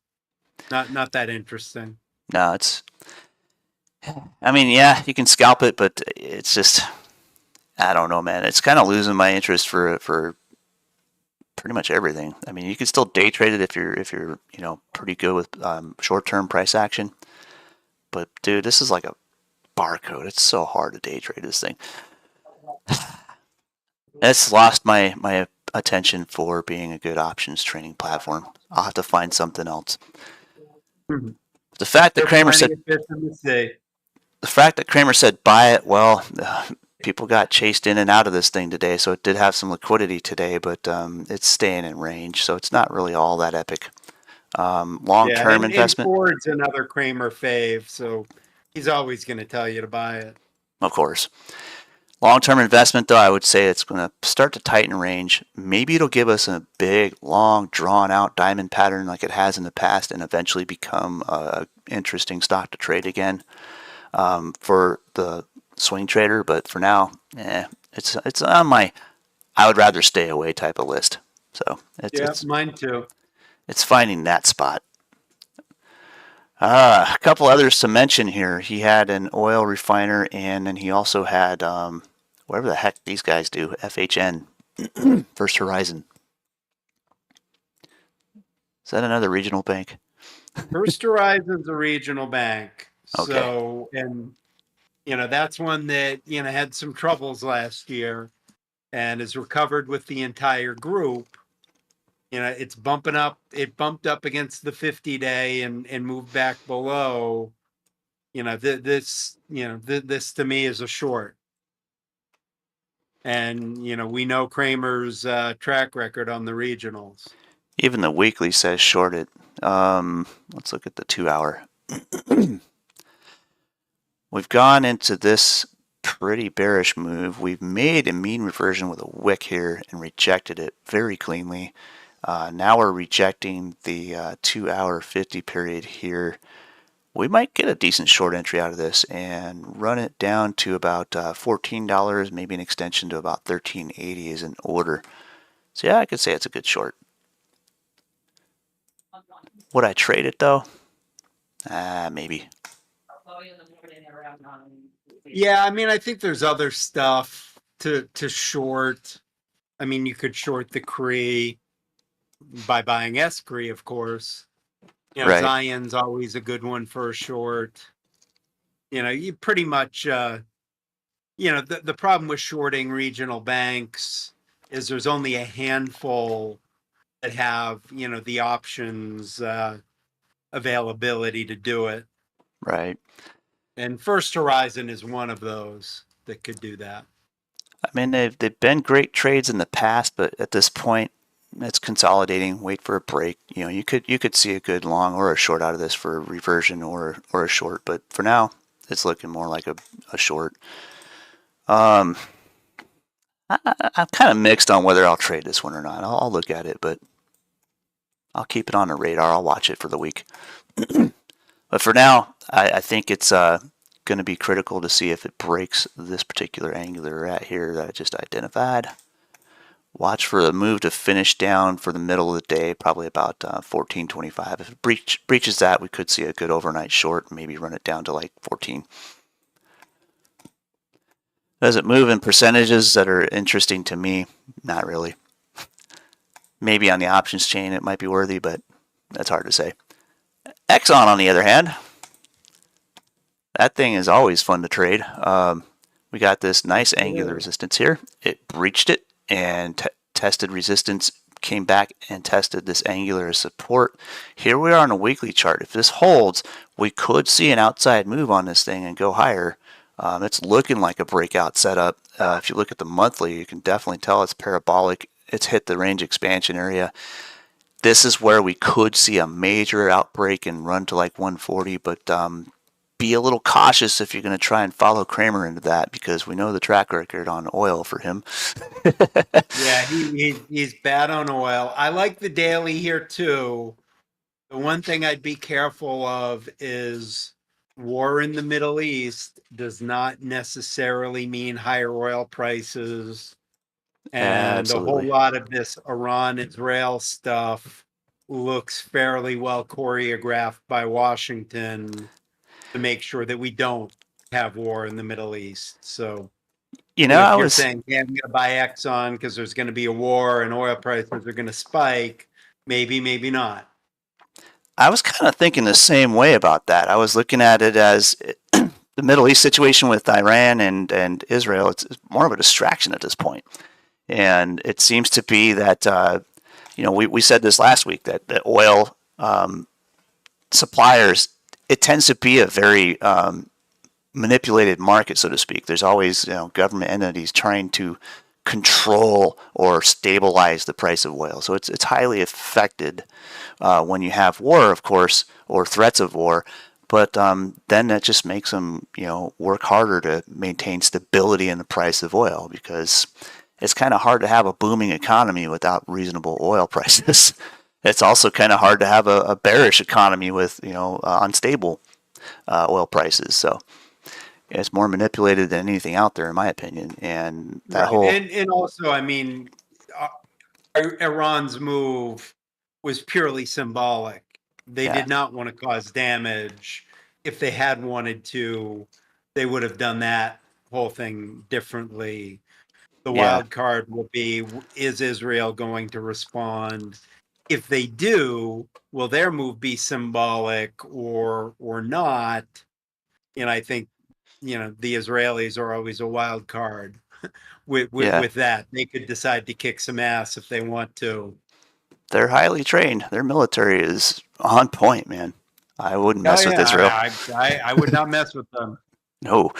not that interesting. No, I mean, yeah, you can scalp it, but it's just I don't know, man. It's kind of losing my interest for pretty much everything. I mean, you can still day trade it if you're pretty good with short term price action. But dude, this is like a barcode. It's so hard to day trade this thing. It's lost my attention for being a good options trading platform. I'll have to find something else. Mhm. The fact that There are Kramer plenty said of fish in the sea. the fact that Kramer said buy it, well, people got chased in and out of this thing today, so it did have some liquidity today, but it's staying in range, so it's not really all that epic. Yeah, Long-term and investment, Ford's another Cramer fave, so he's always going to tell you to buy it. of course. Long-term investment, though, I would say it's going to start to tighten range. Maybe it'll give us a big, long, drawn-out diamond pattern like it has in the past, and eventually become a interesting stock to trade again for the swing trader. But for now, it's on my I would rather stay away type of list. So it's Yeah, it's mine too. it's finding that spot. A couple others to mention here. He had an oil refiner, and then he also had whatever the heck these guys do. FHN, First Horizon. Is that another regional bank? First Horizon's a regional bank. Okay, So, and that's one that, had some troubles last year and has recovered with the entire group. It's bumping up, it bumped up against the 50-day and moved back below. This to me is a short. And, we know Kramer's track record on the regionals. even the weekly says shorted. Let's look at the 2 hour. We've gone into this pretty bearish move. We've made a mean reversion with a wick here and rejected it very cleanly. Now we're rejecting the 2 hour 50 period here. We might get a decent short entry out of this and run it down to about $14, maybe an extension to about $13.80 is in order. So yeah, I could say it's a good short. Would I trade it though? Maybe. Yeah, I mean, I think there's other stuff to short. I mean, you could short the Cree by buying S Cree, of course. Right, Zion's always a good one for a short. You pretty much the problem with shorting regional banks is there's only a handful that have, the options availability to do it. right. And First Horizon is one of those that could do that. I mean, they've been great trades in the past, but at this point, it's consolidating. Wait for a break. You could see a good long or a short out of this for a reversion or a short, but for now, it's looking more like a short. Um, I'm kind of mixed on whether I'll trade this one or not. I'll look at it, but I'll keep it on the radar. I'll watch it for the week. But for now, I think it's going to be critical to see if it breaks this particular angular right here that I just identified. Watch for the move to finish down for the middle of the day, probably about 14.25. If it breaches that, we could see a good overnight short, maybe run it down to like 14. Does it move in percentages that are interesting to me? Not really. Maybe on the options chain it might be worthy, but that's hard to say. Exxon, on the other hand, that thing is always fun to trade. We got this nice angular resistance here. It breached it and tested resistance, came back and tested this angular support. Here we are on a weekly chart. If this holds, we could see an outside move on this thing and go higher. It's looking like a breakout setup. If you look at the monthly, you can definitely tell it's parabolic. It's hit the range expansion area. This is where we could see a major outbreak and run to like 140, but be a little cautious if you're going to try and follow Cramer into that, because we know the track record on oil for him. Yeah, he's bad on oil. I like the daily here too. The one thing I'd be careful of is war in the Middle East does not necessarily mean higher oil prices. And a whole Absolutely. lot of this Iran Israel stuff looks fairly well choreographed by Washington. to make sure that we don't have war in the Middle East. So You know, if I you're was saying, yeah, I'm going to buy Exxon because there's going to be a war and oil prices are going to spike, maybe, maybe not. I was kind of thinking the same way about that. I was looking at it as the Middle East situation with Iran and Israel. It's more of a distraction at this point, and it seems to be that we said this last week that the oil suppliers, it tends to be a very manipulated market, so to speak. There's always government entities trying to control or stabilize the price of oil. So it's highly affected when you have war, of course, or threats of war. But then that just makes them work harder to maintain stability in the price of oil, because it's kind of hard to have a booming economy without reasonable oil prices. It's also kind of hard to have a bearish economy with unstable oil prices. So it's more manipulated than anything out there, in my opinion. And that Right. whole And also, I mean, uh, Iran's move was purely symbolic. They yeah, did not want to cause damage. If they had wanted to, they would have done that whole thing differently. The yeah, wild card will be, is Israel going to respond? If they do, will their move be symbolic or not? And I think, the Israelis are always a wild card with, with yeah. with that. They could decide to kick some ass if they want to. They're highly trained. Their military is on point, man. I wouldn't Oh mess with yeah, Israel. I would not mess with them. No.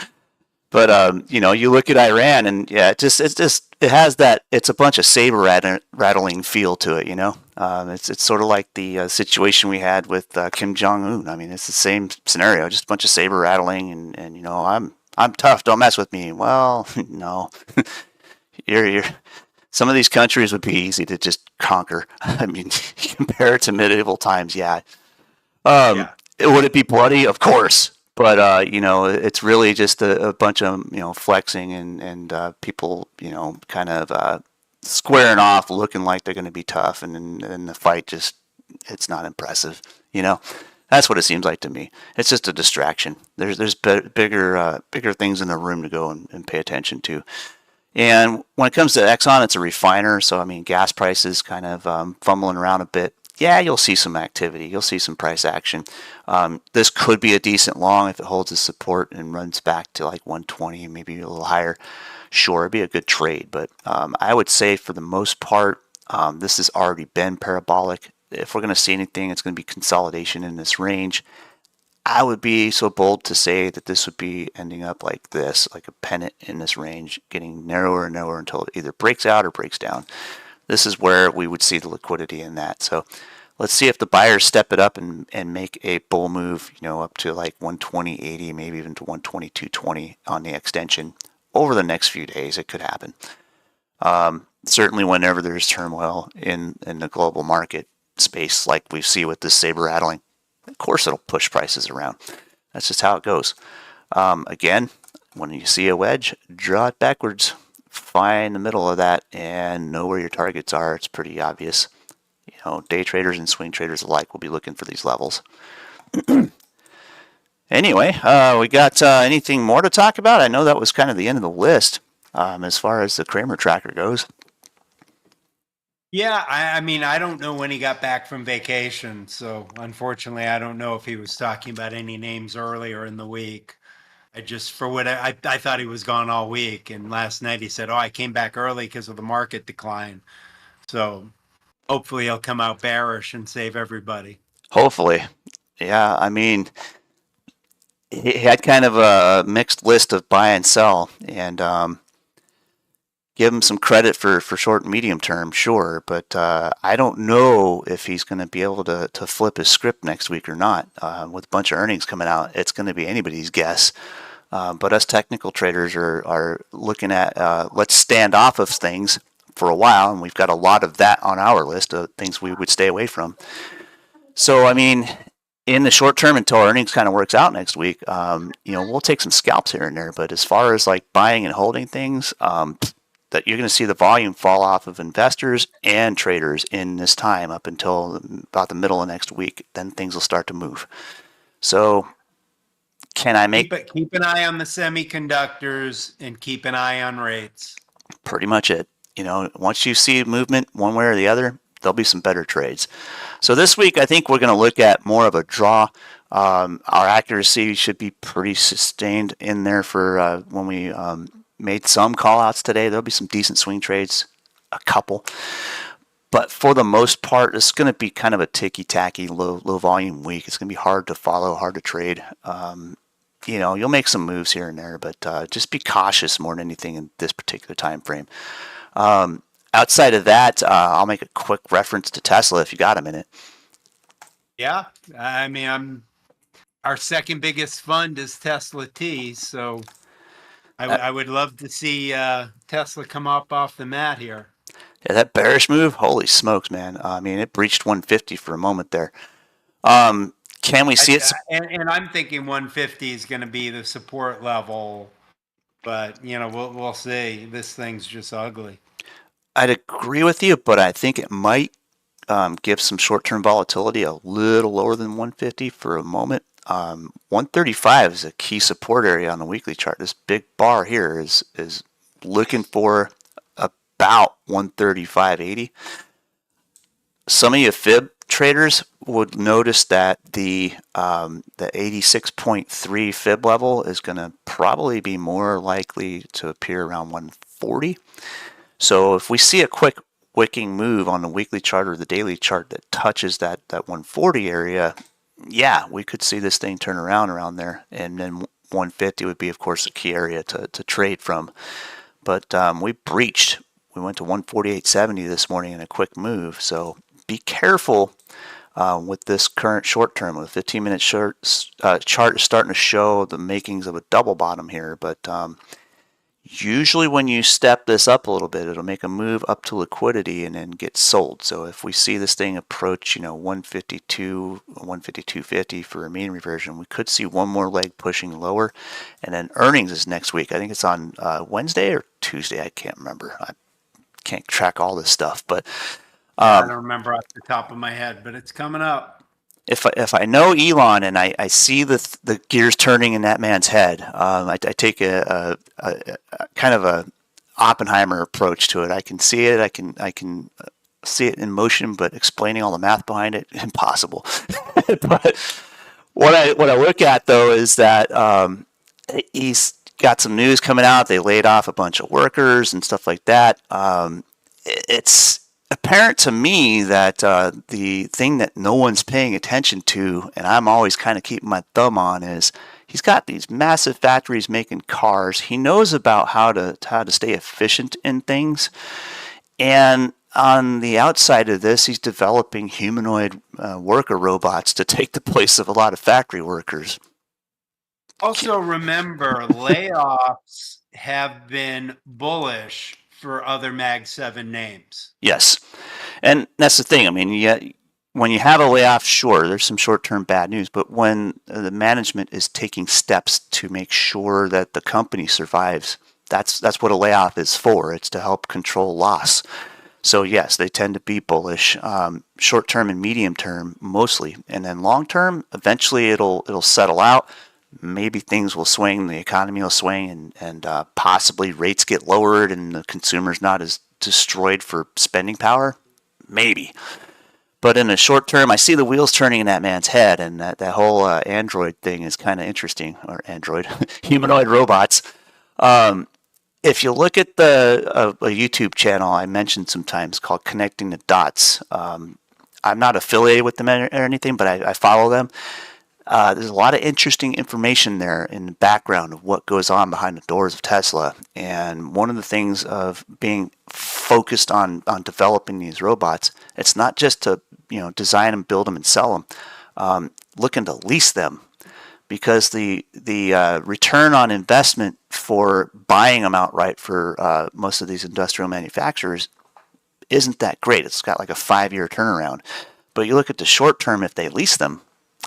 But you look at Iran, and yeah, it has that. It's a bunch of saber rattling feel to it. It's sort of like the situation we had with Kim Jong Un. I mean, it's the same scenario, just a bunch of saber rattling, and I'm tough. Don't mess with me. Well, no, you're some of these countries would be easy to just conquer. I mean, compared to medieval times, yeah. Yeah. Would it be bloody? Of course. But it's really just a bunch of flexing and people kind of squaring off, looking like they're going to be tough, and then the fight just it's not impressive. You know, that's what it seems like to me. It's just a distraction. There's bigger things in the room to go and pay attention to. And when it comes to Exxon, it's a refiner, so I mean, gas prices kind of fumbling around a bit. Yeah, you'll see some activity. You'll see some price action. This could be a decent long if it holds its support and runs back to like 120, maybe a little higher. Sure, it'd be a good trade, but I would say for the most part, this has already been parabolic. If we're going to see anything, it's going to be consolidation in this range. I would be so bold to say that this would be ending up like this, like a pennant in this range, getting narrower and narrower until it either breaks out or breaks down. This is where we would see the liquidity in that. So let's see if the buyers step it up and make a bull move, up to like 120.80, maybe even to 122.20 on the extension over the next few days. It could happen. Certainly, whenever there's turmoil in the global market space, like we see with this saber rattling, of course it'll push prices around. That's just how it goes. Again, when you see a wedge, draw it backwards, find the middle of that, and know where your targets are. It's pretty obvious. Day traders and swing traders alike will be looking for these levels. Anyway, we got anything more to talk about? I know that was kind of the end of the list as far as the Cramer tracker goes. Yeah, I mean, I don't know when he got back from vacation, so unfortunately, I don't know if he was talking about any names earlier in the week. I just, for what I thought he was gone all week, and last night he said, "Oh, I came back early because of the market decline." So hopefully, he'll come out bearish and save everybody. Hopefully. Yeah, I mean, he had kind of a mixed list of buy and sell, and give him some credit for short and medium term, sure, but I don't know if he's going to be able to flip his script next week or not. With a bunch of earnings coming out, it's going to be anybody's guess. But us technical traders are looking at let's stand off of things for a while, and we've got a lot of that on our list of things we would stay away from. So, I mean, in the short term, until earnings kind of works out next week, we'll take some scalps here and there. But as far as like buying and holding things, that you're going to see the volume fall off of investors and traders in this time up until about the middle of next week. Then things will start to move. So Can I make Keep an eye on the semiconductors and keep an eye on rates. pretty much it? Once you see movement one way or the other, there'll be some better trades. So this week, I think we're going to look at more of a draw. Our accuracy should be pretty sustained in there for when we made some call outs today. There'll be some decent swing trades, a couple. But for the most part, it's going to be kind of a ticky-tacky, low volume week. It's going to be hard to follow, hard to trade. You'll make some moves here and there, but just be cautious more than anything in this particular time frame. Outside of that, I'll make a quick reference to Tesla if you got a minute. Yeah, I mean, our second biggest fund is Tesla T, so I would love to see Tesla come up off the mat here. Yeah, that bearish move, holy smokes, man. I mean, it breached 150 for a moment there. Can we see it? And I'm thinking 150 is going to be the support level, but we'll see. This thing's just ugly. I'd agree with you, but I think it might give some short-term volatility a little lower than 150 for a moment. 135 is a key support area on the weekly chart. This big bar here is looking for about 135.80. Some of you fib traders would notice that the 86.3 fib level is going to probably be more likely to appear around 140. So if we see a quick wicking move on the weekly chart or the daily chart that touches that 140 area, yeah, we could see this thing turn around there, and then 150 would be, of course, a key area to trade from. But we breached. We went to 148.70 this morning in a quick move, so be careful with this current short term. The 15-minute chart is starting to show the makings of a double bottom here, but usually when you step this up a little bit, it'll make a move up to liquidity and then get sold. So if we see this thing approach 152, 152.50 for a mean reversion, we could see one more leg pushing lower. And then earnings is next week. I think it's on Wednesday or Tuesday. I can't remember. I can't track all this stuff, but I don't remember off the top of my head, but it's coming up. If I know Elon and I see the gears turning in that man's head, I take a kind of a Oppenheimer approach to it. I can see it. I can see it in motion, but explaining all the math behind it, impossible. But what I look at though is that he's got some news coming out. They laid off a bunch of workers and stuff like that. It's apparent to me that the thing that no one's paying attention to, and I'm always kind of keeping my thumb on, is he's got these massive factories making cars. He knows about how to stay efficient in things, and on the outside of this, he's developing humanoid worker robots to take the place of a lot of factory workers. Also, remember, layoffs have been bullish for other Mag 7 names. Yes. And that's the thing. I mean, when you have a layoff, sure, there's some short-term bad news, but when the management is taking steps to make sure that the company survives, that's what a layoff is for. It's to help control loss. So yes, they tend to be bullish, short-term and medium-term mostly, and then long-term, eventually it'll settle out. Maybe things will swing, the economy will swing, and possibly rates get lowered and the consumer's not as destroyed for spending power. Maybe. But in the short term, I see the wheels turning in that man's head, and that whole Android thing is kind of interesting, or Android, humanoid robots. If you look at a YouTube channel I mentioned sometimes called Connecting the Dots, I'm not affiliated with them or anything, but I follow them. There's a lot of interesting information there in the background of what goes on behind the doors of Tesla. And one of the things of being focused on developing these robots, it's not just to design them, build them, and sell them. Looking to lease them, because the return on investment for buying them outright for most of these industrial manufacturers isn't that great. It's got like a 5-year turnaround. But you look at the short term, if they lease them,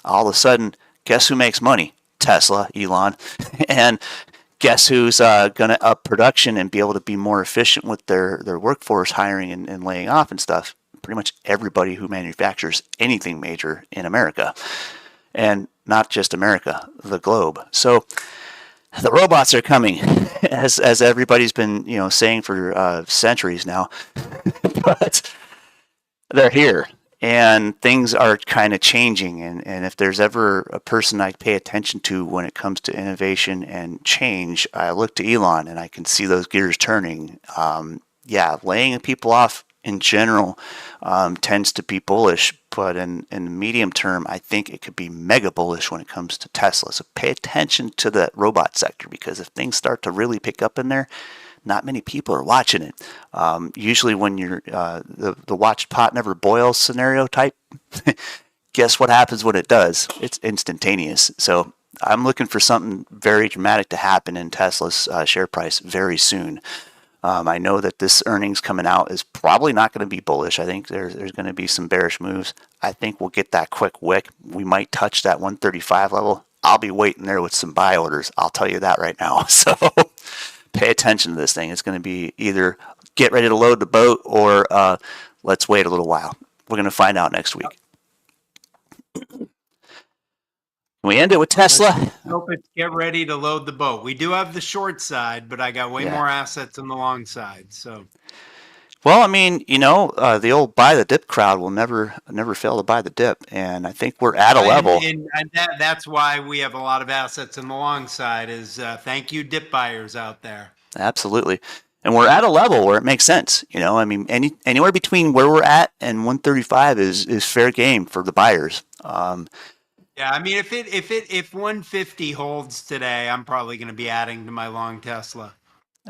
all of a sudden, guess who makes money? Tesla, Elon. And guess who's going to up production and be able to be more efficient with their workforce hiring and laying off and stuff? Pretty much everybody who manufactures anything major in America. And not just America, the globe. So the robots are coming, as everybody's been saying for centuries now, but they're here. And things are kind of changing. And if there's ever a person I pay attention to when it comes to innovation and change, I look to Elon and I can see those gears turning. Yeah, laying people off in general tends to be bullish, but in the medium term, I think it could be mega bullish when it comes to Tesla. So pay attention to the robot sector, because if things start to really pick up in there, not many people are watching it. Usually when you're the watched pot never boils scenario type, guess what happens when it does? It's instantaneous. So I'm looking for something very dramatic to happen in Tesla's share price very soon. I know that this earnings coming out is probably not going to be bullish. I think there's going to be some bearish moves. I think we'll get that quick wick. We might touch that 135 level. I'll be waiting there with some buy orders. I'll tell you that right now. So pay attention to this thing. It's going to be either get ready to load the boat or let's wait a little while. We're going to find out next week. We end it with Tesla. Hope it's get ready to load the boat. We do have the short side, but I got way more assets on the long side. So, well, I mean, the old buy the dip crowd will never fail to buy the dip, and I think we're at a level. And that's why we have a lot of assets on the long side. Is thank you, dip buyers out there. Absolutely. And we're at a level where it makes sense. I mean, anywhere between where we're at and 135 is fair game for the buyers. Yeah, I mean, if 150 holds today, I'm probably going to be adding to my long Tesla.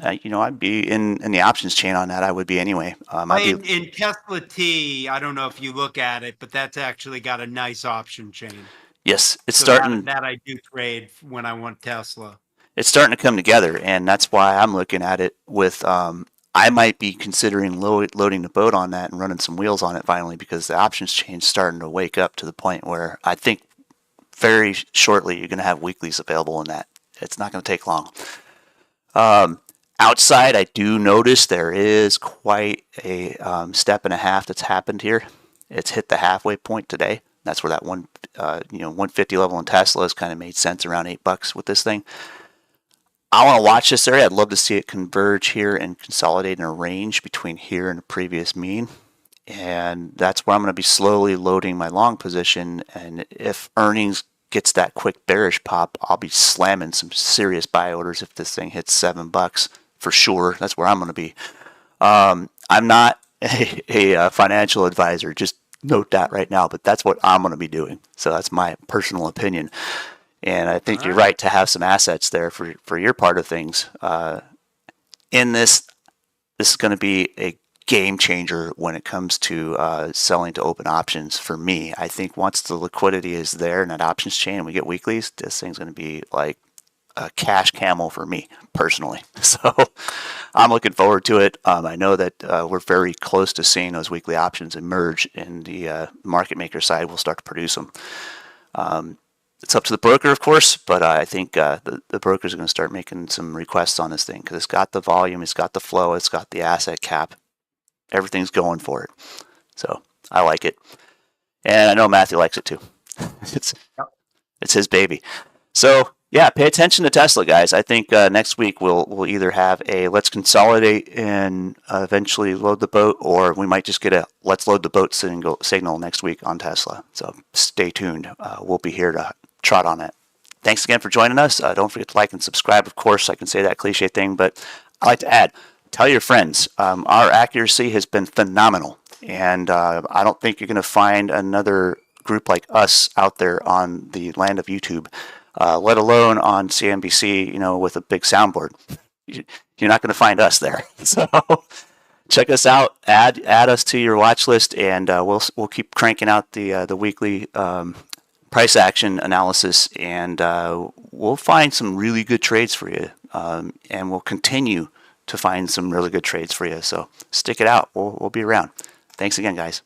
I'd be in the options chain on that. I would be anyway. In Tesla T, I don't know if you look at it, but that's actually got a nice option chain. Yes, it's starting. That I do trade when I want Tesla. It's starting to come together, and that's why I'm looking at it with. I might be considering loading the boat on that and running some wheels on it finally, because the options chain is starting to wake up to the point where I think very shortly you're going to have weeklies available in that. It's not going to take long. Outside, I do notice there is quite a step and a half that's happened here. It's hit the halfway point today. That's where that 150 level in Tesla has kind of made sense, around $8 with this thing. I want to watch this area. I'd love to see it converge here and consolidate in a range between here and the previous mean. And that's where I'm going to be slowly loading my long position. And if earnings gets that quick bearish pop, I'll be slamming some serious buy orders if this thing hits $7 for sure. That's where I'm going to be. I'm not a financial advisor, just note that right now, but that's what I'm going to be doing. So that's my personal opinion. And I think you're right to have some assets there for your part of things. In this is going to be a game changer when it comes to selling to open options for me. I think once the liquidity is there in that options chain and we get weeklies, this thing's going to be like a cash camel for me personally. So I'm looking forward to it. I know that we're very close to seeing those weekly options emerge, and the market maker side will start to produce them. It's up to the broker, of course, but I think the brokers are going to start making some requests on this thing, because it's got the volume, it's got the flow, it's got the asset cap. Everything's going for it. So I like it. And I know Matthew likes it too. It's his baby. So yeah, pay attention to Tesla, guys. I think next week we'll either have a let's consolidate and eventually load the boat, or we might just get a let's load the boat signal next week on Tesla. So stay tuned. We'll be here to trot on it. Thanks again for joining us. Don't forget to like and subscribe. Of course, I can say that cliche thing, but I like to add, tell your friends. Our accuracy has been phenomenal, and I don't think you're going to find another group like us out there on the land of YouTube, let alone on CNBC, with a big soundboard. You're not going to find us there. So check us out, add us to your watch list, and we'll keep cranking out the weekly price action analysis, and we'll find some really good trades for you, and we'll continue to find some really good trades for you. So stick it out. We'll be around. Thanks again, guys.